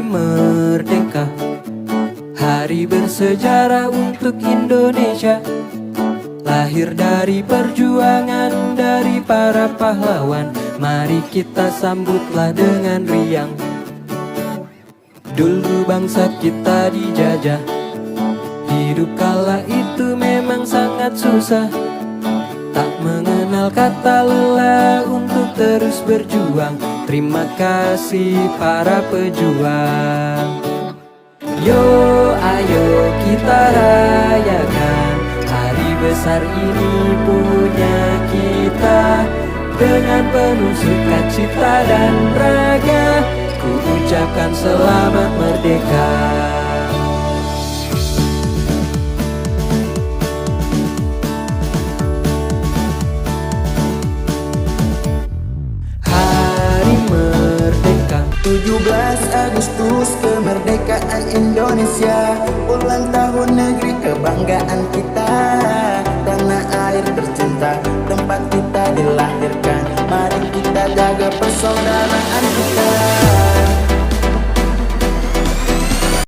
merdeka, hari bersejarah untuk Indonesia. Lahir dari perjuangan dari para pahlawan, mari kita sambutlah dengan riang. Dulu bangsa kita dijajah, hidup kala itu memang sangat susah. Tak mengenal kata lelah untuk terus berjuang. Terima kasih para pejuang. Yo, ayo kita rayakan hari besar ini punya kita. Dengan penuh sukacita dan raga, ku ucapkan selamat merdeka. Hari merdeka 17 Agustus kemerdekaan Indonesia, ulang tahun negeri kebanggaan kita. Tanah air tercinta, tempat kita dilahirkan, mari kita jaga persaudaraan kita.